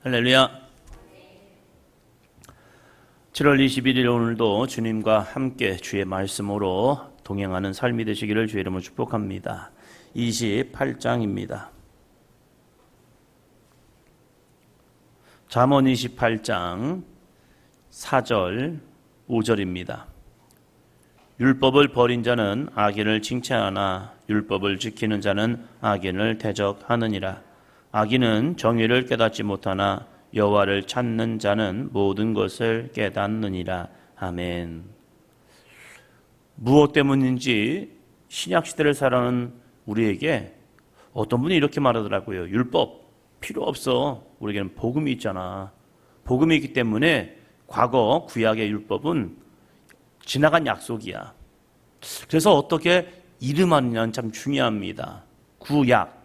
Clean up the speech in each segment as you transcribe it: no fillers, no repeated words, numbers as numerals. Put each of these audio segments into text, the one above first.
할렐루야. 7월 21일 오늘도 주님과 함께 주의 말씀으로 동행하는 삶이 되시기를 주의 이름으로 축복합니다. 28장입니다. 잠언 28장 4절 5절입니다. 율법을 버린 자는 악인을 칭찬하나 율법을 지키는 자는 악인을 대적하느니라. 악인은 정의를 깨닫지 못하나 여호와를 찾는 자는 모든 것을 깨닫느니라. 아멘. 무엇 때문인지 신약시대를 살아가는 우리에게 어떤 분이 이렇게 말하더라고요. 율법 필요 없어. 우리에게는 복음이 있잖아. 복음이 있기 때문에 과거 구약의 율법은 지나간 약속이야. 그래서 어떻게 이름하느냐는 참 중요합니다. 구약,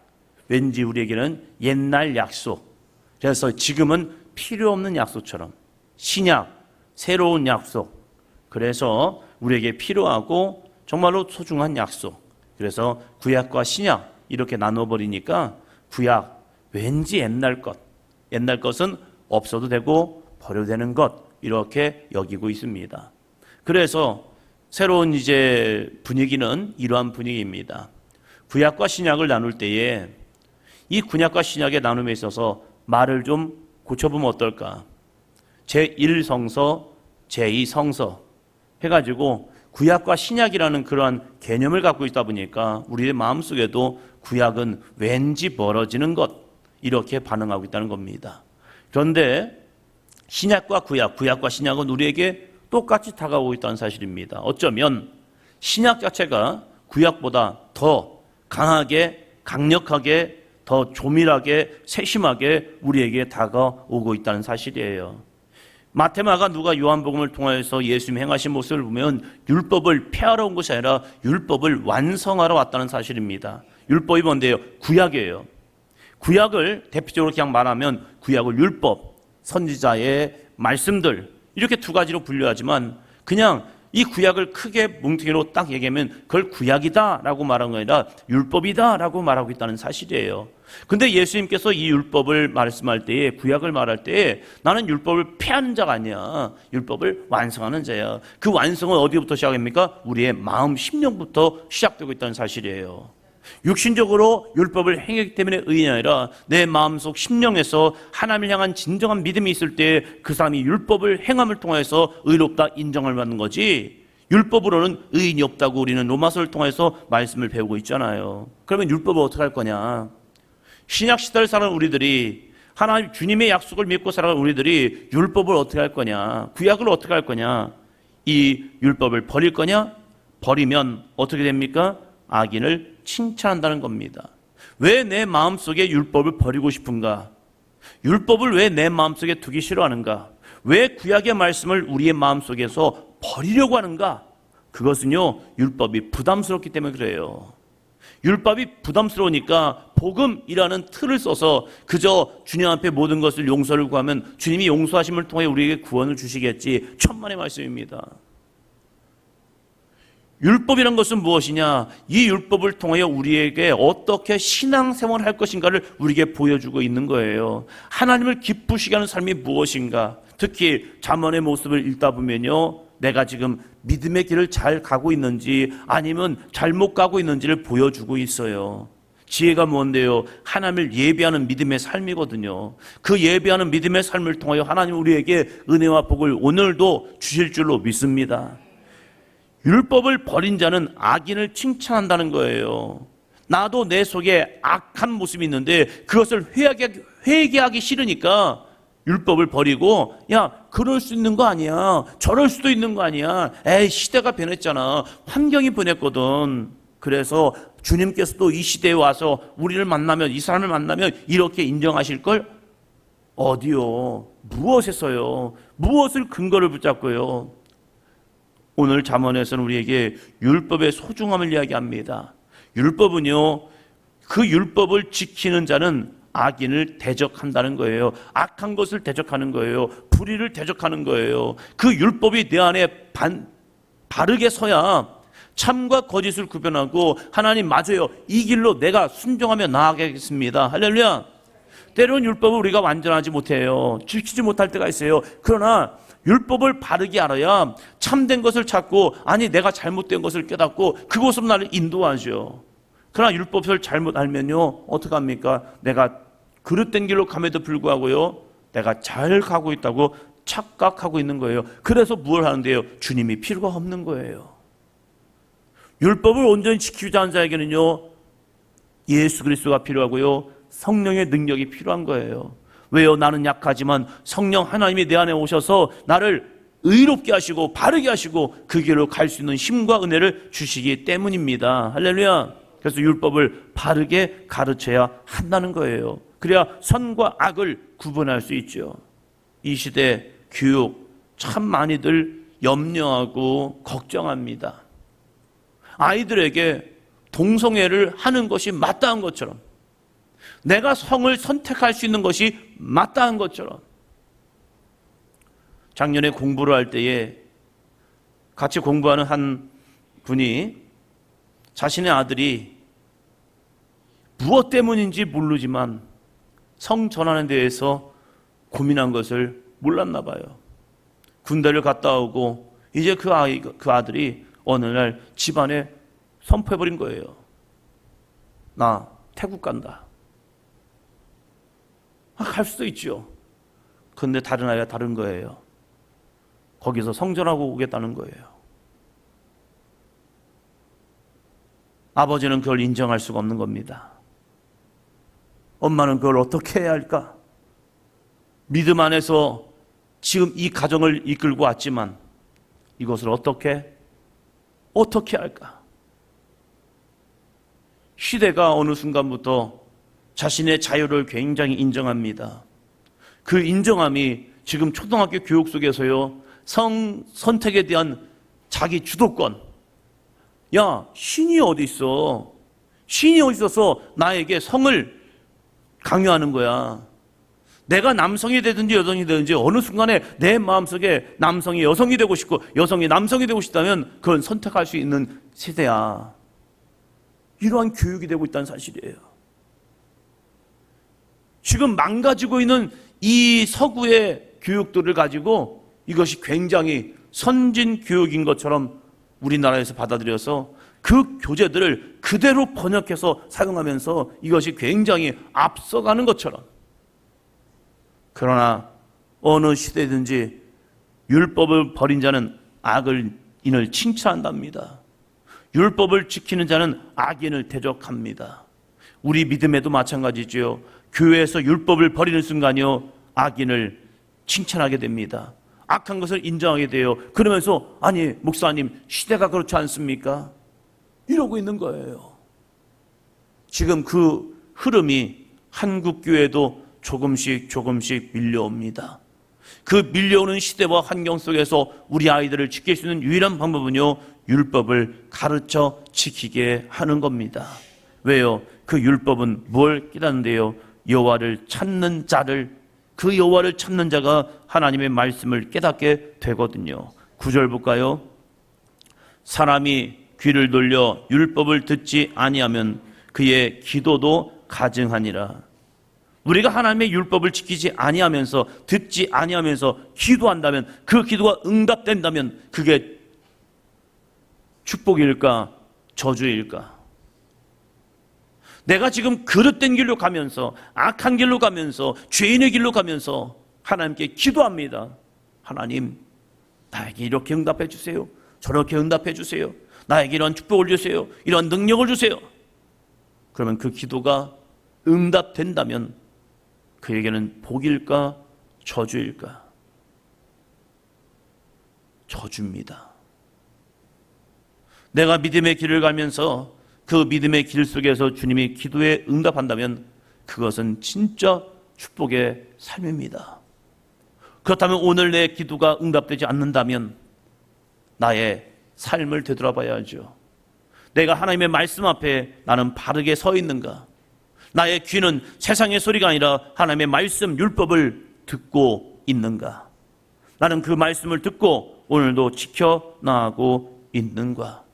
왠지 우리에게는 옛날 약속. 그래서 지금은 필요 없는 약속처럼 신약, 새로운 약속. 그래서 우리에게 필요하고 정말로 소중한 약속. 그래서 구약과 신약 이렇게 나눠버리니까 구약 왠지 옛날 것, 옛날 것은 없어도 되고 버려도 되는 것 이렇게 여기고 있습니다. 그래서 새로운 이제 분위기는 이러한 분위기입니다. 구약과 신약을 나눌 때에 이 구약과 신약의 나눔에 있어서 말을 좀 고쳐보면 어떨까? 제1성서, 제2성서 해가지고 구약과 신약이라는 그러한 개념을 갖고 있다 보니까 우리의 마음속에도 구약은 왠지 멀어지는 것 이렇게 반응하고 있다는 겁니다. 그런데 신약과 구약, 구약과 신약은 우리에게 똑같이 다가오고 있다는 사실입니다. 어쩌면 신약 자체가 구약보다 더 강하게, 강력하게, 더 조밀하게, 세심하게 우리에게 다가오고 있다는 사실이에요. 마태마가 누가 요한복음을 통해서 예수님 행하신 모습을 보면 율법을 폐하러 온 것이 아니라 율법을 완성하러 왔다는 사실입니다. 율법이 뭔데요? 구약이에요. 구약을 대표적으로 그냥 말하면 구약을 율법, 선지자의 말씀들 이렇게 두 가지로 분류하지만 그냥 이 구약을 크게 뭉텅이로 딱 얘기하면 그걸 구약이다라고 말한 게 아니라 율법이다라고 말하고 있다는 사실이에요. 근데 예수님께서 이 율법을 말씀할 때에 구약을 말할 때에 나는 율법을 폐하는 자가 아니야. 율법을 완성하는 자야. 그 완성은 어디부터 시작합니까? 우리의 마음 심령부터 시작되고 있다는 사실이에요. 육신적으로 율법을 행했기 때문에 의인이 아니라 내 마음속 심령에서 하나님을 향한 진정한 믿음이 있을 때 그 사람이 율법을 행함을 통해서 의롭다 인정을 받는 거지 율법으로는 의인이 없다고 우리는 로마서를 통해서 말씀을 배우고 있잖아요. 그러면 율법을 어떻게 할 거냐? 신약 시대를 살아가는 우리들이 하나님 주님의 약속을 믿고 살아가는 우리들이 율법을 어떻게 할 거냐? 구약을 어떻게 할 거냐? 이 율법을 버릴 거냐? 버리면 어떻게 됩니까? 악인을 칭찬한다는 겁니다. 왜 내 마음속에 율법을 버리고 싶은가? 율법을 왜 내 마음속에 두기 싫어하는가? 왜 구약의 말씀을 우리의 마음속에서 버리려고 하는가? 그것은요, 율법이 부담스럽기 때문에 그래요. 율법이 부담스러우니까 복음이라는 틀을 써서 그저 주님 앞에 모든 것을 용서를 구하면 주님이 용서하심을 통해 우리에게 구원을 주시겠지. 천만의 말씀입니다. 율법이란 것은 무엇이냐? 이 율법을 통해 우리에게 어떻게 신앙생활을 할 것인가를 우리에게 보여주고 있는 거예요. 하나님을 기쁘시게 하는 삶이 무엇인가? 특히 잠언의 모습을 읽다 보면요, 내가 지금 믿음의 길을 잘 가고 있는지 아니면 잘못 가고 있는지를 보여주고 있어요. 지혜가 뭔데요? 하나님을 예배하는 믿음의 삶이거든요. 그 예배하는 믿음의 삶을 통하여 하나님 우리에게 은혜와 복을 오늘도 주실 줄로 믿습니다. 율법을 버린 자는 악인을 칭찬한다는 거예요. 나도 내 속에 악한 모습이 있는데 그것을 회개하기 싫으니까 율법을 버리고 야 그럴 수 있는 거 아니야. 저럴 수도 있는 거 아니야. 에이 시대가 변했잖아. 환경이 변했거든. 그래서 주님께서도 이 시대에 와서 우리를 만나면 이 사람을 만나면 이렇게 인정하실 걸? 어디요? 무엇에서요? 무엇을 근거를 붙잡고요? 오늘 잠언에서는 우리에게 율법의 소중함을 이야기합니다. 율법은요, 그 율법을 지키는 자는 악인을 대적한다는 거예요. 악한 것을 대적하는 거예요. 불의를 대적하는 거예요. 그 율법이 내 안에 바르게 서야 참과 거짓을 구별하고 하나님 맞아요. 이 길로 내가 순종하며 나아가겠습니다. 할렐루야. 때로는 율법을 우리가 완전하지 못해요. 지키지 못할 때가 있어요. 그러나 율법을 바르게 알아야 참된 것을 찾고, 아니 내가 잘못된 것을 깨닫고 그곳으로 나를 인도하죠. 그러나 율법을 잘못 알면요 어떡합니까? 내가 그릇된 길로 감에도 불구하고요 내가 잘 가고 있다고 착각하고 있는 거예요. 그래서 뭘 하는데요? 주님이 필요가 없는 거예요. 율법을 온전히 지키고자 하는 자에게는요 예수 그리스도가 필요하고요 성령의 능력이 필요한 거예요. 왜요? 나는 약하지만 성령 하나님이 내 안에 오셔서 나를 의롭게 하시고 바르게 하시고 그 길로 갈 수 있는 힘과 은혜를 주시기 때문입니다. 할렐루야. 그래서 율법을 바르게 가르쳐야 한다는 거예요. 그래야 선과 악을 구분할 수 있죠. 이 시대 교육 참 많이들 염려하고 걱정합니다. 아이들에게 동성애를 하는 것이 마땅한 것처럼, 내가 성을 선택할 수 있는 것이 마땅한 것처럼. 작년에 공부를 할 때에 같이 공부하는 한 분이 자신의 아들이 무엇 때문인지 모르지만 성 전환에 대해서 고민한 것을 몰랐나 봐요. 군대를 갔다 오고 이제 그 아들이 어느 날 집안에 선포해버린 거예요. 나 태국 간다. 갈 수도 있죠. 그런데 다른 아이가 다른 거예요. 거기서 성전하고 오겠다는 거예요. 아버지는 그걸 인정할 수가 없는 겁니다. 엄마는 그걸 어떻게 해야 할까? 믿음 안에서 지금 이 가정을 이끌고 왔지만 이것을 어떻게 할까? 시대가 어느 순간부터 자신의 자유를 굉장히 인정합니다. 그 인정함이 지금 초등학교 교육 속에서요, 성 선택에 대한 자기 주도권. 야, 신이 어디 있어? 신이 어디 있어서 나에게 성을 강요하는 거야. 내가 남성이 되든지 여성이 되든지 어느 순간에 내 마음속에 남성이 여성이 되고 싶고 여성이 남성이 되고 싶다면 그건 선택할 수 있는 세대야. 이러한 교육이 되고 있다는 사실이에요. 지금 망가지고 있는 이 서구의 교육들을 가지고 이것이 굉장히 선진 교육인 것처럼 우리나라에서 받아들여서 그 교재들을 그대로 번역해서 사용하면서 이것이 굉장히 앞서가는 것처럼. 그러나 어느 시대든지 율법을 버린 자는 악인을 칭찬한답니다. 율법을 지키는 자는 악인을 대적합니다. 우리 믿음에도 마찬가지죠. 교회에서 율법을 버리는 순간이요 악인을 칭찬하게 됩니다. 악한 것을 인정하게 돼요. 그러면서 아니 목사님 시대가 그렇지 않습니까? 이러고 있는 거예요. 지금 그 흐름이 한국 교회도 조금씩 밀려옵니다. 그 밀려오는 시대와 환경 속에서 우리 아이들을 지킬 수 있는 유일한 방법은요 율법을 가르쳐 지키게 하는 겁니다. 왜요? 그 율법은 뭘 깨닫는데요? 여호와를 찾는 자를, 그 여호와를 찾는 자가 하나님의 말씀을 깨닫게 되거든요. 9절 볼까요? 사람이 귀를 돌려 율법을 듣지 아니하면 그의 기도도 가증하니라. 우리가 하나님의 율법을 지키지 아니하면서 듣지 아니하면서 기도한다면, 그 기도가 응답된다면 그게 축복일까 저주일까? 내가 지금 그릇된 길로 가면서, 악한 길로 가면서, 죄인의 길로 가면서 하나님께 기도합니다. 하나님, 나에게 이렇게 응답해 주세요. 저렇게 응답해 주세요. 나에게 이런 축복을 주세요. 이런 능력을 주세요. 그러면 그 기도가 응답된다면 그에게는 복일까 저주일까? 저주입니다. 내가 믿음의 길을 가면서 그 믿음의 길 속에서 주님이 기도에 응답한다면 그것은 진짜 축복의 삶입니다. 그렇다면 오늘 내 기도가 응답되지 않는다면 나의 삶을 되돌아봐야죠. 내가 하나님의 말씀 앞에 나는 바르게 서 있는가? 나의 귀는 세상의 소리가 아니라 하나님의 말씀, 율법을 듣고 있는가? 나는 그 말씀을 듣고 오늘도 지켜나가고 있는가?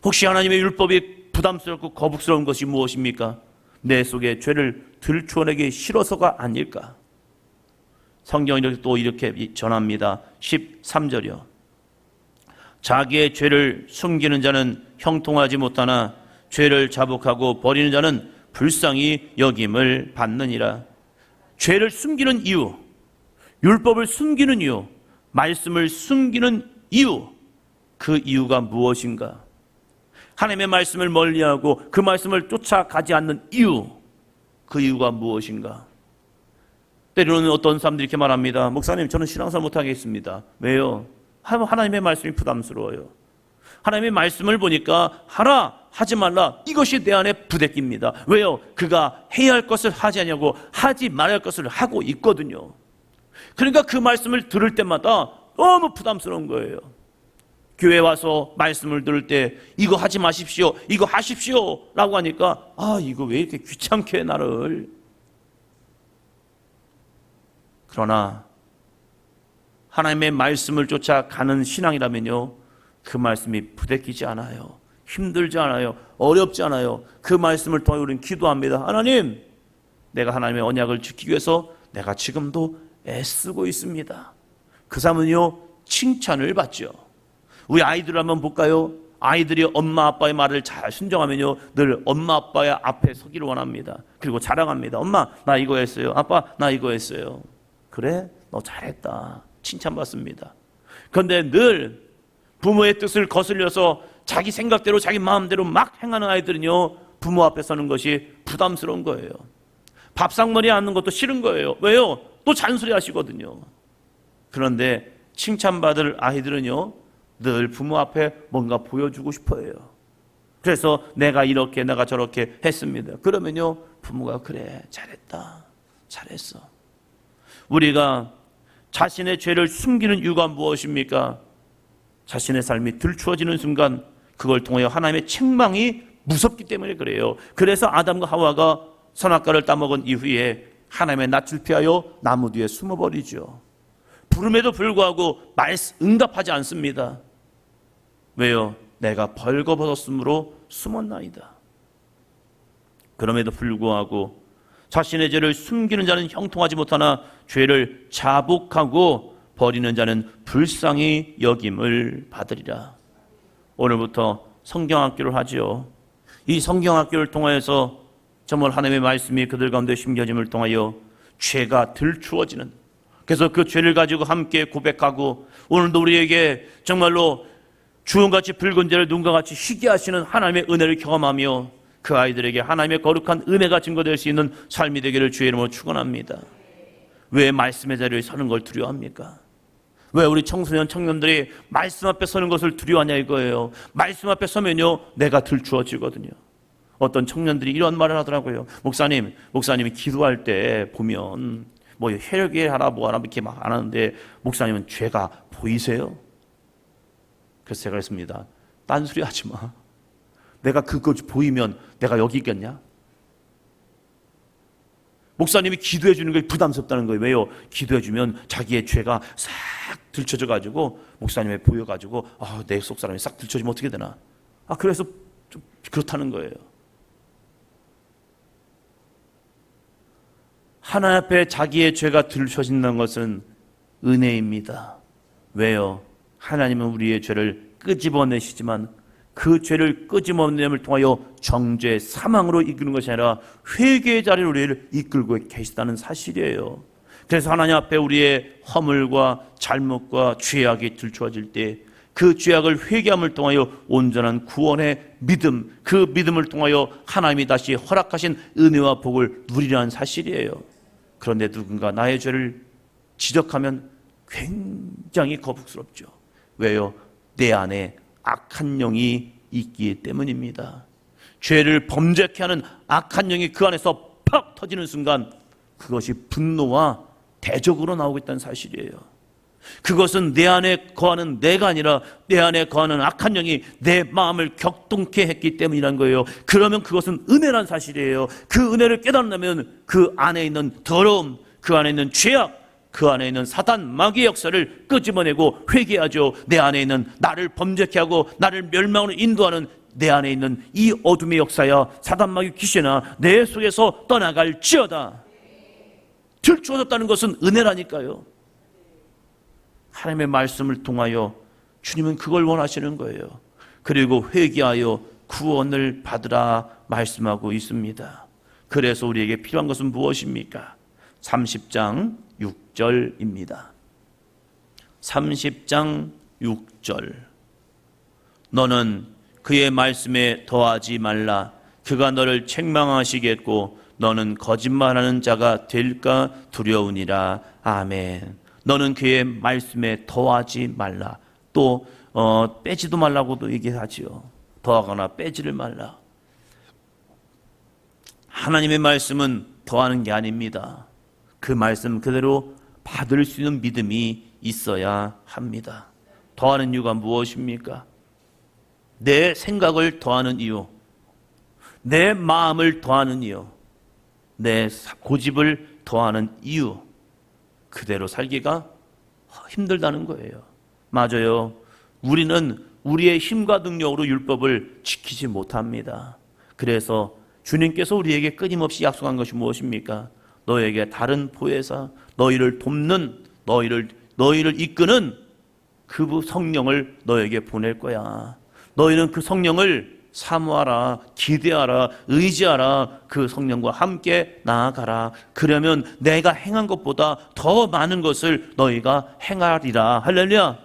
혹시 하나님의 율법이 부담스럽고 거북스러운 것이 무엇입니까? 내 속에 죄를 들추어내기 싫어서가 아닐까? 성경이 또 이렇게 전합니다. 13절이요. 자기의 죄를 숨기는 자는 형통하지 못하나 죄를 자복하고 버리는 자는 불쌍히 여김을 받느니라. 죄를 숨기는 이유, 율법을 숨기는 이유, 말씀을 숨기는 이유, 그 이유가 무엇인가? 하나님의 말씀을 멀리하고 그 말씀을 쫓아가지 않는 이유, 그 이유가 무엇인가? 때로는 어떤 사람들이 이렇게 말합니다. 목사님, 저는 신앙생활 못하겠습니다. 왜요? 하나님의 말씀이 부담스러워요. 하나님의 말씀을 보니까 하라, 하지 말라, 이것이 내 안에 부대낍니다. 왜요? 그가 해야 할 것을 하지 않냐고, 하지 말아야 할 것을 하고 있거든요. 그러니까 그 말씀을 들을 때마다 너무 부담스러운 거예요. 교회 와서 말씀을 들을 때 이거 하지 마십시오, 이거 하십시오 라고 하니까 이거 왜 이렇게 귀찮게 해 나를. 그러나 하나님의 말씀을 쫓아가는 신앙이라면요, 그 말씀이 부대끼지 않아요. 힘들지 않아요. 어렵지 않아요. 그 말씀을 통해 우리는 기도합니다. 하나님, 내가 하나님의 언약을 지키기 위해서 내가 지금도 애쓰고 있습니다. 그 사람은요, 칭찬을 받죠. 우리 아이들 한번 볼까요? 아이들이 엄마 아빠의 말을 잘 순종하면요, 늘 엄마 아빠의 앞에 서기를 원합니다. 그리고 자랑합니다. 엄마, 나 이거 했어요. 아빠, 나 이거 했어요. 그래? 너 잘했다. 칭찬받습니다. 그런데 늘 부모의 뜻을 거슬려서 자기 생각대로 자기 마음대로 막 행하는 아이들은요, 부모 앞에 서는 것이 부담스러운 거예요. 밥상머리에 앉는 것도 싫은 거예요. 왜요? 또 잔소리 하시거든요. 그런데 칭찬받을 아이들은요, 늘 부모 앞에 뭔가 보여주고 싶어 해요. 그래서 내가 이렇게 내가 저렇게 했습니다. 그러면요, 부모가 그래, 잘했다, 잘했어. 우리가 자신의 죄를 숨기는 이유가 무엇입니까? 자신의 삶이 들추어지는 순간 그걸 통하여 하나님의 책망이 무섭기 때문에 그래요. 그래서 아담과 하와가 선악과를 따먹은 이후에 하나님의 낯을 피하여 나무 뒤에 숨어버리죠. 부름에도 불구하고 응답하지 않습니다. 왜요? 내가 벌거벗었으므로 숨었나이다. 그럼에도 불구하고 자신의 죄를 숨기는 자는 형통하지 못하나 죄를 자복하고 버리는 자는 불쌍히 여김을 받으리라. 오늘부터 성경학교를 하지요. 이 성경학교를 통하여서 정말 하나님의 말씀이 그들 가운데 심겨짐을 통하여 죄가 들추어지는, 그래서 그 죄를 가지고 함께 고백하고 오늘도 우리에게 정말로 주홍같이 붉은 죄를 눈과 같이 희게 하시는 하나님의 은혜를 경험하며 그 아이들에게 하나님의 거룩한 은혜가 증거될 수 있는 삶이 되기를 주의 이름으로 축원합니다. 왜 말씀의 자리에 서는 걸 두려워합니까? 왜 우리 청소년 청년들이 말씀 앞에 서는 것을 두려워하냐 이거예요. 말씀 앞에 서면요, 내가 들추어지거든요. 어떤 청년들이 이런 말을 하더라고요. 목사님이 기도할 때 보면 뭐 혈기 하라 뭐 하라 이렇게 막 안 하는데 목사님은 죄가 보이세요? 그래서 제가 했습니다. 딴소리 하지 마. 내가 그거 보이면 내가 여기 있겠냐? 목사님이 기도해 주는 게 부담스럽다는 거예요. 왜요? 기도해 주면 자기의 죄가 싹 들춰져 가지고 목사님에 보여 가지고 내 속 사람이 싹 들춰지면 어떻게 되나? 그래서 좀 그렇다는 거예요. 하나님 앞에 자기의 죄가 들춰진다는 것은 은혜입니다. 왜요? 하나님은 우리의 죄를 끄집어내시지만 그 죄를 끄집어냄을 통하여 정죄, 사망으로 이끄는 것이 아니라 회개의 자리로 우리를 이끌고 계시다는 사실이에요. 그래서 하나님 앞에 우리의 허물과 잘못과 죄악이 들추어질 때 그 죄악을 회개함을 통하여 온전한 구원의 믿음, 그 믿음을 통하여 하나님이 다시 허락하신 은혜와 복을 누리라는 사실이에요. 그런데 누군가 나의 죄를 지적하면 굉장히 거북스럽죠. 왜요? 내 안에 악한 영이 있기 때문입니다. 죄를 범죄케 하는 악한 영이 그 안에서 팍 터지는 순간 그것이 분노와 대적으로 나오고 있다는 사실이에요. 그것은 내 안에 거하는 내가 아니라 내 안에 거하는 악한 영이 내 마음을 격동케 했기 때문이라는 거예요. 그러면 그것은 은혜란 사실이에요. 그 은혜를 깨달으면 그 안에 있는 더러움, 그 안에 있는 죄악, 그 안에 있는 사단, 마귀의 역사를 끄집어내고 회개하죠. 내 안에 있는 나를 범죄케 하고 나를 멸망으로 인도하는 내 안에 있는 이 어둠의 역사야 사단마귀 귀신아 내 속에서 떠나갈지어다. 들추어졌다는 것은 은혜라니까요. 하나님의 말씀을 통하여 주님은 그걸 원하시는 거예요. 그리고 회개하여 구원을 받으라 말씀하고 있습니다. 그래서 우리에게 필요한 것은 무엇입니까? 30장 6절입니다. 30장 6절. 너는 그의 말씀에 더하지 말라. 그가 너를 책망하시겠고 너는 거짓말하는 자가 될까 두려우니라. 아멘. 너는 그의 말씀에 더하지 말라. 또 빼지도 말라고도 얘기하지요. 더하거나 빼지를 말라. 하나님의 말씀은 더하는 게 아닙니다. 그 말씀 그대로 받을 수 있는 믿음이 있어야 합니다. 더하는 이유가 무엇입니까? 내 생각을 더하는 이유, 내 마음을 더하는 이유, 내 고집을 더하는 이유, 그대로 살기가 힘들다는 거예요. 맞아요. 우리는 우리의 힘과 능력으로 율법을 지키지 못합니다. 그래서 주님께서 우리에게 끊임없이 약속한 것이 무엇입니까? 너에게 다른 보혜사, 너희를 돕는, 너희를 이끄는 그 성령을 너에게 보낼 거야. 너희는 그 성령을 사모하라, 기대하라, 의지하라. 그 성령과 함께 나아가라. 그러면 내가 행한 것보다 더 많은 것을 너희가 행하리라. 할렐루야.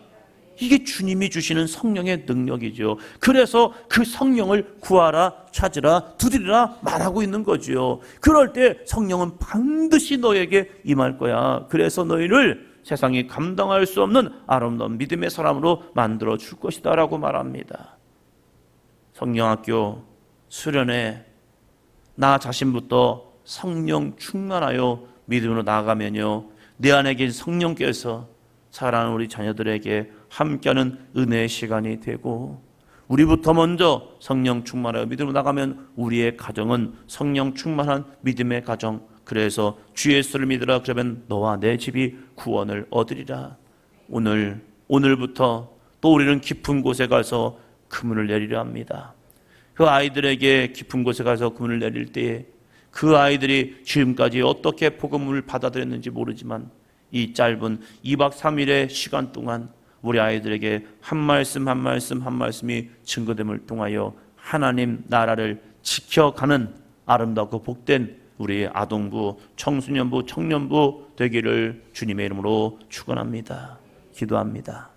이게 주님이 주시는 성령의 능력이죠. 그래서 그 성령을 구하라, 찾으라, 두드리라 말하고 있는 거죠. 그럴 때 성령은 반드시 너에게 임할 거야. 그래서 너희를 세상이 감당할 수 없는 아름다운 믿음의 사람으로 만들어 줄 것이다 라고 말합니다. 성령학교 수련회 나 자신부터 성령 충만하여 믿음으로 나아가면요, 내 안에 계신 성령께서 사랑하는 우리 자녀들에게 함께하는 은혜의 시간이 되고, 우리부터 먼저 성령 충만하여 믿음으로 나가면 우리의 가정은 성령 충만한 믿음의 가정. 그래서 주 예수를 믿으라. 그러면 너와 내 집이 구원을 얻으리라. 오늘부터 또 우리는 깊은 곳에 가서 그물을 내리려 합니다. 그 아이들에게 깊은 곳에 가서 그물을 내릴 때에 그 아이들이 지금까지 어떻게 복음을 받아들였는지 모르지만 이 짧은 2박 3일의 시간 동안 우리 아이들에게 한 말씀 한 말씀 한 말씀이 증거됨을 통하여 하나님 나라를 지켜가는 아름답고 복된 우리 아동부, 청소년부, 청년부 되기를 주님의 이름으로 축원합니다. 기도합니다.